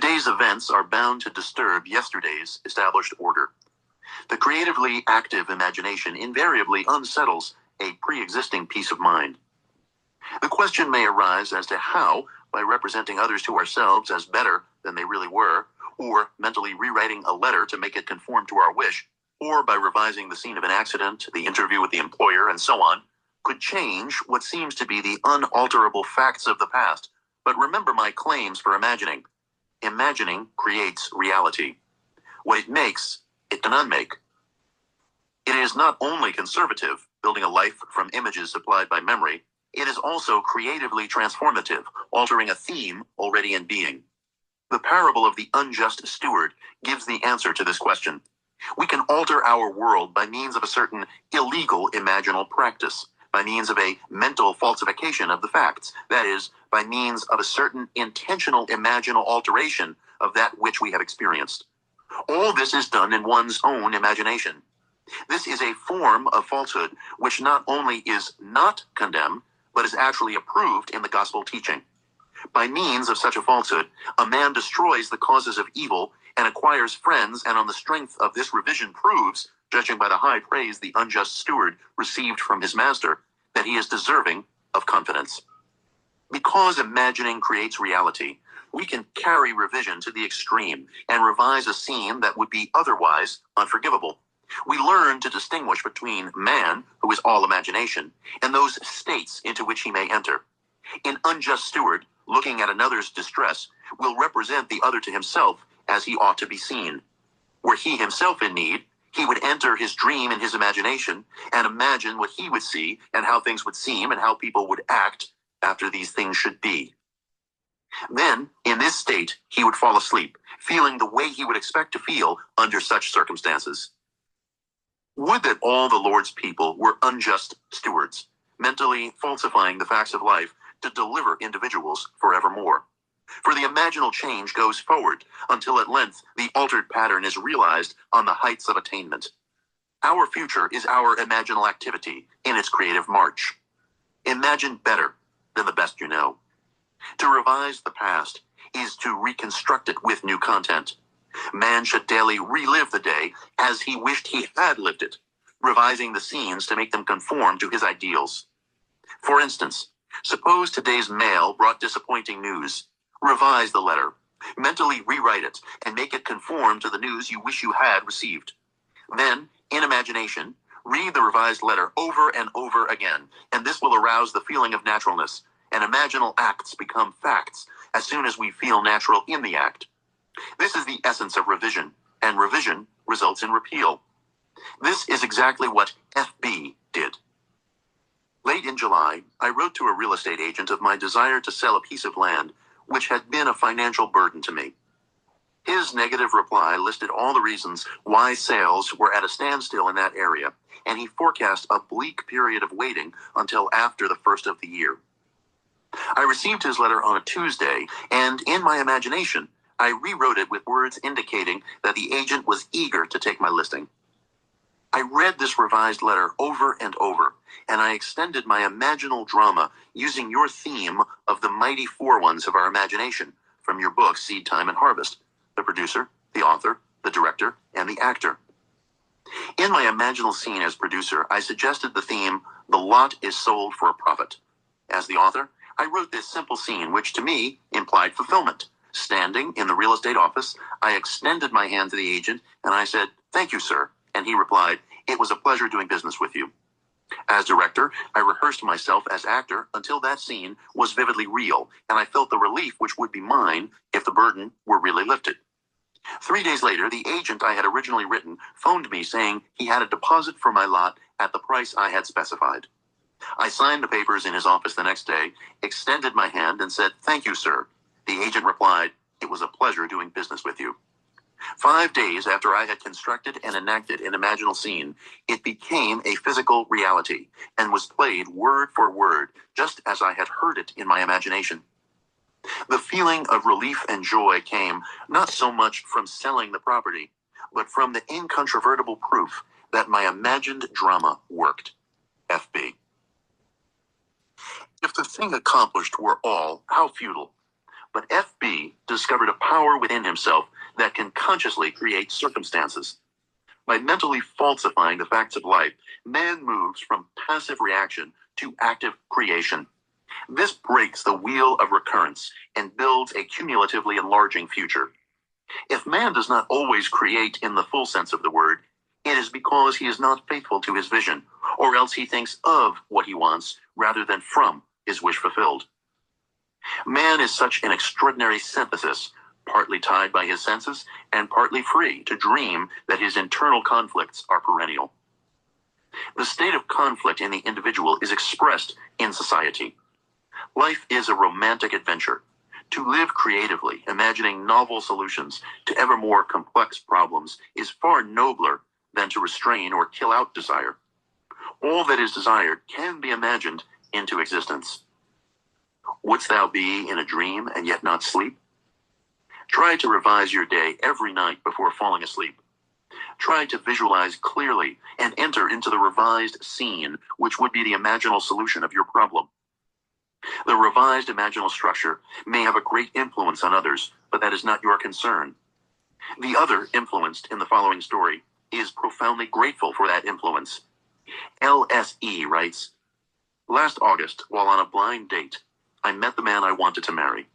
Today's events are bound to disturb yesterday's established order. The creatively active imagination invariably unsettles a pre-existing peace of mind. The question may arise as to how, by representing others to ourselves as better than they really were, or mentally rewriting a letter to make it conform to our wish, or by revising the scene of an accident, the interview with the employer, and so on, could change what seems to be the unalterable facts of the past. But remember my claims for imagining. Imagining creates reality. What it makes, it can unmake. It is not only conservative, building a life from images supplied by memory, it is also creatively transformative, altering a theme already in being. The parable of the unjust steward gives the answer to this question. We can alter our world by means of a certain illegal imaginal practice, by means of a mental falsification of the facts, that is, by means of a certain intentional imaginal alteration of that which we have experienced. All this is done in one's own imagination. This is a form of falsehood which not only is not condemned, but is actually approved in the gospel teaching. By means of such a falsehood, a man destroys the causes of evil and acquires friends, and on the strength of this revision proves, judging by the high praise the unjust steward received from his master, that he is deserving of confidence. Because imagining creates reality, we can carry revision to the extreme and revise a scene that would be otherwise unforgivable. We learn to distinguish between man, who is all imagination, and those states into which he may enter. An unjust steward, looking at another's distress, will represent the other to himself as he ought to be seen. Were he himself in need, he would enter his dream in his imagination and imagine what he would see and how things would seem and how people would act after these things should be. Then, in this state, he would fall asleep, feeling the way he would expect to feel under such circumstances. Would that all the Lord's people were unjust stewards, mentally falsifying the facts of life to deliver individuals forevermore. For the imaginal change goes forward until at length the altered pattern is realized on the heights of attainment. Our future is our imaginal activity in its creative march. Imagine better than the best you know. To revise the past is to reconstruct it with new content. Man should daily relive the day as he wished he had lived it, revising the scenes to make them conform to his ideals. For instance, suppose today's mail brought disappointing news. Revise the letter, mentally rewrite it, and make it conform to the news you wish you had received. Then, in imagination, read the revised letter over and over again, and this will arouse the feeling of naturalness, and imaginal acts become facts as soon as we feel natural in the act. This is the essence of revision, and revision results in repeal. This is exactly what FB did. Late in July, I wrote to a real estate agent of my desire to sell a piece of land which had been a financial burden to me. His negative reply listed all the reasons why sales were at a standstill in that area, and he forecast a bleak period of waiting until after the first of the year. I received his letter on a Tuesday, and in my imagination, I rewrote it with words indicating that the agent was eager to take my listing. I read this revised letter over and over, and I extended my imaginal drama using your theme of the mighty four ones of our imagination from your book, Seed Time and Harvest: the producer, the author, the director, and the actor. In my imaginal scene as producer, I suggested the theme, the lot is sold for a profit. As the author, I wrote this simple scene, which to me implied fulfillment. Standing in the real estate office, I extended my hand to the agent, and I said, "Thank you, sir." And he replied, "It was a pleasure doing business with you." As director, I rehearsed myself as actor until that scene was vividly real, and I felt the relief which would be mine if the burden were really lifted. 3 days later, the agent I had originally written phoned me saying he had a deposit for my lot at the price I had specified. I signed the papers in his office the next day, extended my hand, and said, "Thank you, sir." The agent replied, "It was a pleasure doing business with you." 5 days after I had constructed and enacted an imaginal scene, it became a physical reality and was played word for word, just as I had heard it in my imagination. The feeling of relief and joy came not so much from selling the property, but from the incontrovertible proof that my imagined drama worked. FB. If the thing accomplished were all, how futile. But FB discovered a power within himself that can consciously create circumstances. By mentally falsifying the facts of life, man moves from passive reaction to active creation. This breaks the wheel of recurrence and builds a cumulatively enlarging future. If man does not always create in the full sense of the word, it is because he is not faithful to his vision, or else he thinks of what he wants rather than from his wish fulfilled. Man is such an extraordinary synthesis, partly tied by his senses and partly free to dream that his internal conflicts are perennial. The state of conflict in the individual is expressed in society. Life is a romantic adventure. To live creatively, imagining novel solutions to ever more complex problems is far nobler than to restrain or kill out desire. All that is desired can be imagined into existence. Wouldst thou be in a dream and yet not sleep? Try to revise your day every night before falling asleep. Try to visualize clearly and enter into the revised scene, which would be the imaginal solution of your problem. The revised imaginal structure may have a great influence on others, but that is not your concern. The other influenced in the following story is profoundly grateful for that influence. LSE writes, "Last August, while on a blind date, I met the man I wanted to marry.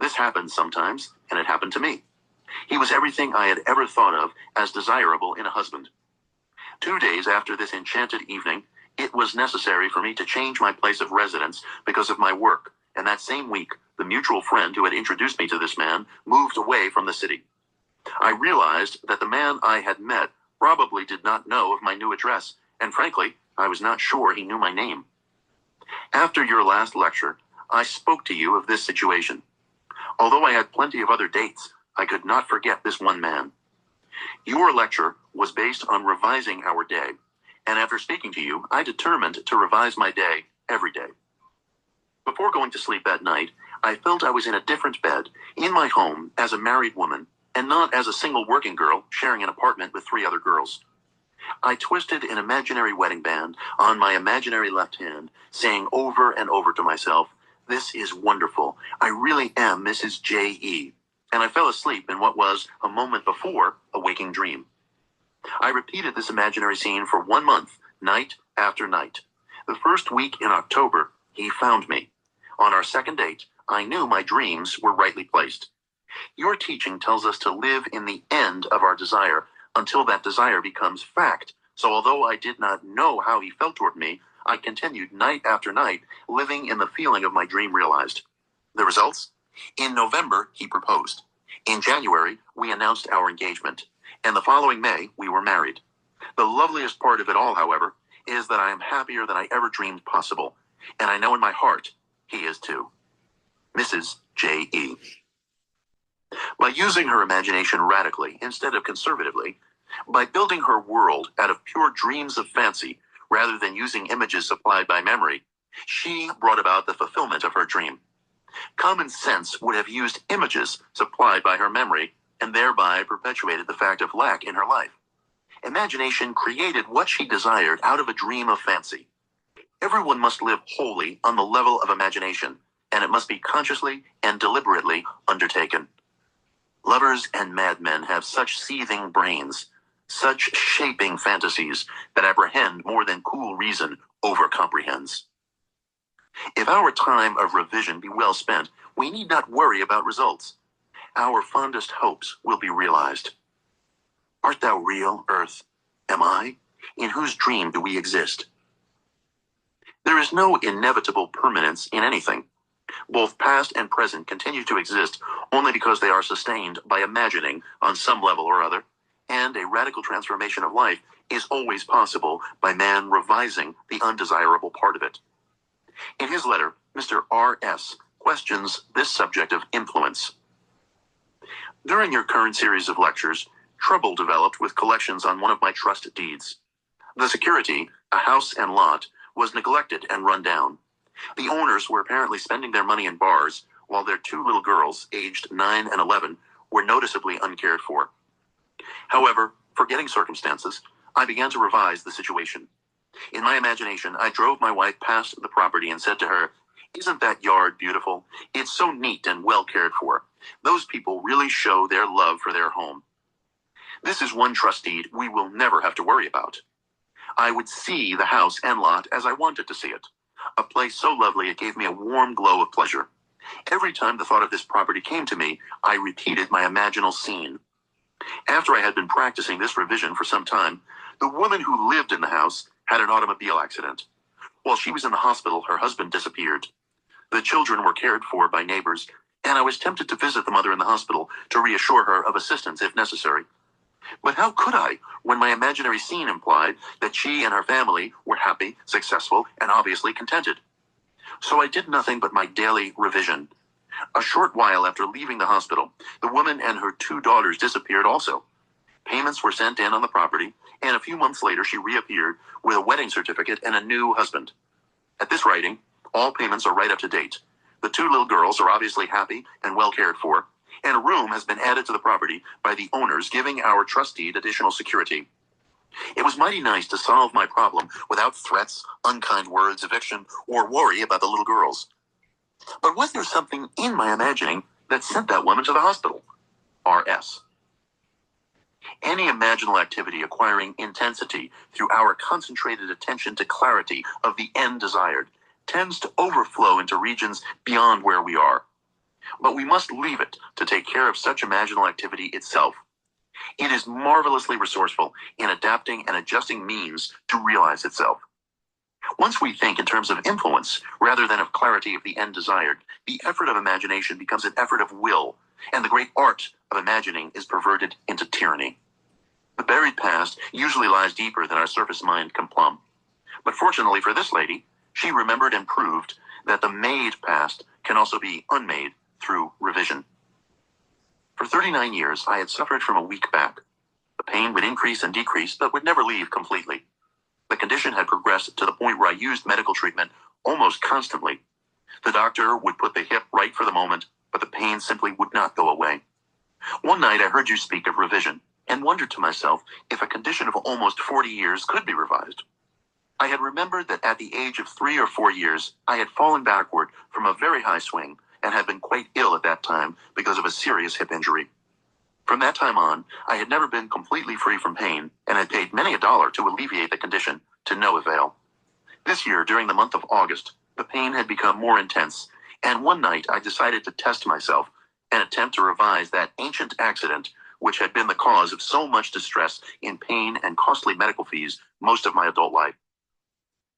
This happens sometimes, and it happened to me. He was everything I had ever thought of as desirable in a husband. 2 days after this enchanted evening, it was necessary for me to change my place of residence because of my work, and that same week, the mutual friend who had introduced me to this man moved away from the city. I realized that the man I had met probably did not know of my new address, and frankly, I was not sure he knew my name. After your last lecture, I spoke to you of this situation. Although I had plenty of other dates, I could not forget this one man. Your lecture was based on revising our day, and after speaking to you, I determined to revise my day every day. Before going to sleep that night, I felt I was in a different bed, in my home, as a married woman, and not as a single working girl sharing an apartment with 3 other girls. I twisted an imaginary wedding band on my imaginary left hand, saying over and over to myself, 'This is wonderful. I really am Mrs. J.E.' And I fell asleep in what was, a moment before, a waking dream. I repeated this imaginary scene for 1 month, night after night. The first week in October, he found me. On our second date, I knew my dreams were rightly placed. Your teaching tells us to live in the end of our desire until that desire becomes fact. So although I did not know how he felt toward me, I continued night after night, living in the feeling of my dream realized. The results? In November, he proposed. In January, we announced our engagement. And the following May, we were married. The loveliest part of it all, however, is that I am happier than I ever dreamed possible. And I know in my heart, he is too. Mrs. J.E. By using her imagination radically instead of conservatively, by building her world out of pure dreams of fancy rather than using images supplied by memory, she brought about the fulfillment of her dream. Common sense would have used images supplied by her memory and thereby perpetuated the fact of lack in her life. Imagination created what she desired out of a dream of fancy. Everyone must live wholly on the level of imagination, and it must be consciously and deliberately undertaken. Lovers and madmen have such seething brains, such shaping fantasies that apprehend more than cool reason over-comprehends. If our time of revision be well spent, we need not worry about results. Our fondest hopes will be realized. Art thou real, earth? Am I? In whose dream do we exist? There is no inevitable permanence in anything. Both past and present continue to exist only because they are sustained by imagining on some level or other, and a radical transformation of life is always possible by man revising the undesirable part of it. In his letter, Mr. R.S. questions this subject of influence. During your current series of lectures, trouble developed with collections on one of my trust deeds. The security, a house and lot, was neglected and run down. The owners were apparently spending their money in bars, while their 2 little girls, aged 9 and 11, were noticeably uncared for. However, forgetting circumstances, I began to revise the situation. In my imagination, I drove my wife past the property and said to her, Isn't that yard beautiful? It's so neat and well cared for. Those people really show their love for their home. This is one trust deed we will never have to worry about. I would see the house and lot as I wanted to see it. A place so lovely it gave me a warm glow of pleasure. Every time the thought of this property came to me, I repeated my imaginal scene. After I had been practicing this revision for some time, the woman who lived in the house had an automobile accident. While she was in the hospital, her husband disappeared. The children were cared for by neighbors, and I was tempted to visit the mother in the hospital to reassure her of assistance if necessary. But how could I, when my imaginary scene implied that she and her family were happy, successful, and obviously contented? So I did nothing but my daily revision. A short while after leaving the hospital, the woman and her 2 daughters disappeared also. Payments were sent in on the property, and a few months later she reappeared with a wedding certificate and a new husband. At this writing, all payments are right up to date. The 2 little girls are obviously happy and well cared for, and a room has been added to the property by the owners, giving our trustee additional security. It was mighty nice to solve my problem without threats, unkind words, eviction, or worry about the little girls. But was there something in my imagining that sent that woman to the hospital? R.S. Any imaginal activity acquiring intensity through our concentrated attention to clarity of the end desired tends to overflow into regions beyond where we are. But we must leave it to take care of such imaginal activity itself. It is marvelously resourceful in adapting and adjusting means to realize itself. Once we think in terms of influence rather than of clarity of the end desired, the effort of imagination becomes an effort of will, and the great art of imagining is perverted into tyranny. The buried past usually lies deeper than our surface mind can plumb. But fortunately for this lady, she remembered and proved that the made past can also be unmade through revision. For 39 years, I had suffered from a weak back. The pain would increase and decrease, but would never leave completely. The condition had progressed to the point where I used medical treatment almost constantly. The doctor would put the hip right for the moment, but the pain simply would not go away. One night I heard you speak of revision, and wondered to myself if a condition of almost 40 years could be revised. I had remembered that at the age of 3 or 4 years, I had fallen backward from a very high swing, and had been quite ill at that time because of a serious hip injury. From that time on, I had never been completely free from pain, and had paid many a dollar to alleviate the condition, to no avail. This year, during the month of August, the pain had become more intense, and one night I decided to test myself and attempt to revise that ancient accident which had been the cause of so much distress in pain and costly medical fees most of my adult life.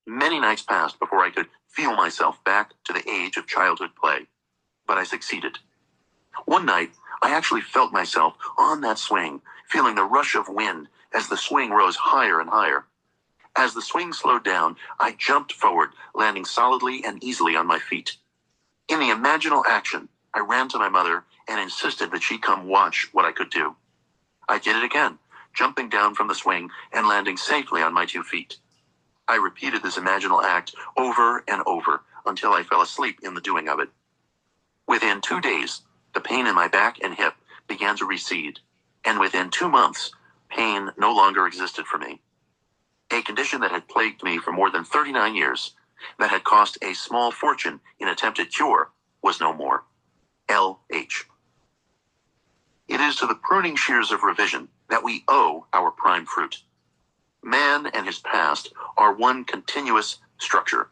Many nights passed before I could feel myself back to the age of childhood play, but I succeeded. One night, I actually felt myself on that swing, feeling the rush of wind as the swing rose higher and higher. As the swing slowed down, I jumped forward, landing solidly and easily on my feet. In the imaginal action, I ran to my mother and insisted that she come watch what I could do. I did it again, jumping down from the swing and landing safely on my 2 feet. I repeated this imaginal act over and over until I fell asleep in the doing of it. Within 2 days, the pain in my back and hip began to recede, and within 2 months, pain no longer existed for me. A condition that had plagued me for more than 39 years, that had cost a small fortune in attempted cure, was no more. L.H. It is to the pruning shears of revision that we owe our prime fruit. Man and his past are one continuous structure.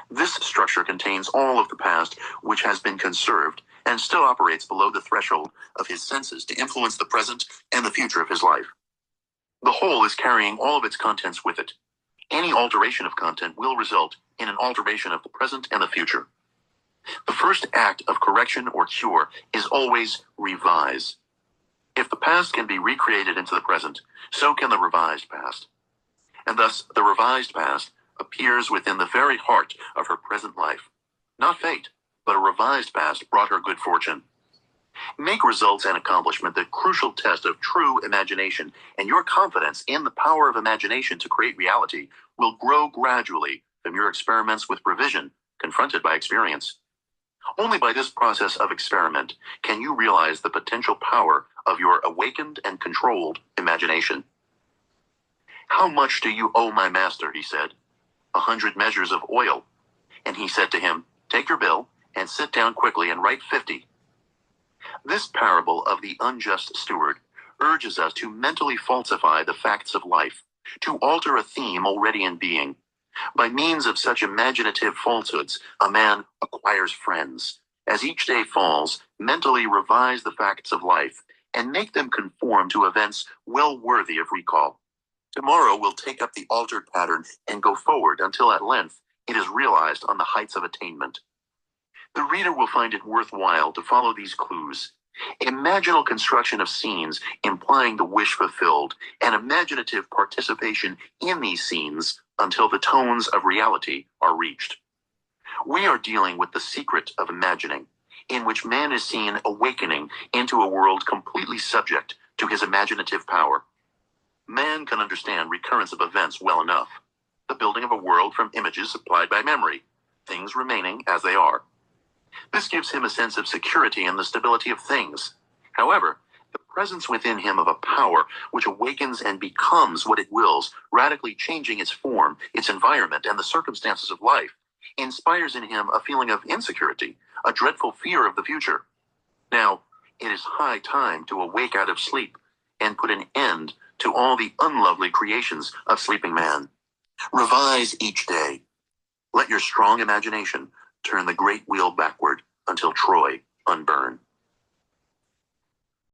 This structure contains all of the past which has been conserved and still operates below the threshold of his senses to influence the present and the future of his life. The whole is carrying all of its contents with it. Any alteration of content will result in an alteration of the present and the future. The first act of correction or cure is always revise. If the past can be recreated into the present, so can the revised past. And thus, the revised past appears within the very heart of her present life. Not fate, but a revised past brought her good fortune. Make results and accomplishment the crucial test of true imagination, and your confidence in the power of imagination to create reality will grow gradually from your experiments with revision confronted by experience. Only by this process of experiment can you realize the potential power of your awakened and controlled imagination. "How much do you owe my master?" he said. 100 measures of oil. And he said to him, Take your bill and sit down quickly and write 50. This parable of the unjust steward urges us to mentally falsify the facts of life, to alter a theme already in being. By means of such imaginative falsehoods, a man acquires friends. As each day falls, mentally revise the facts of life and make them conform to events well worthy of recall. Tomorrow we'll take up the altered pattern and go forward until at length it is realized on the heights of attainment. The reader will find it worthwhile to follow these clues. Imaginal construction of scenes implying the wish fulfilled, and imaginative participation in these scenes until the tones of reality are reached. We are dealing with the secret of imagining, in which man is seen awakening into a world completely subject to his imaginative power. Man can understand recurrence of events well enough, the building of a world from images supplied by memory, things remaining as they are. This gives him a sense of security in the stability of things. However, the presence within him of a power which awakens and becomes what it wills, radically changing its form, its environment, and the circumstances of life, inspires in him a feeling of insecurity, a dreadful fear of the future. Now, it is high time to awake out of sleep and put an end to all the unlovely creations of sleeping man. Revise each day. Let your strong imagination turn the great wheel backward until Troy unburn.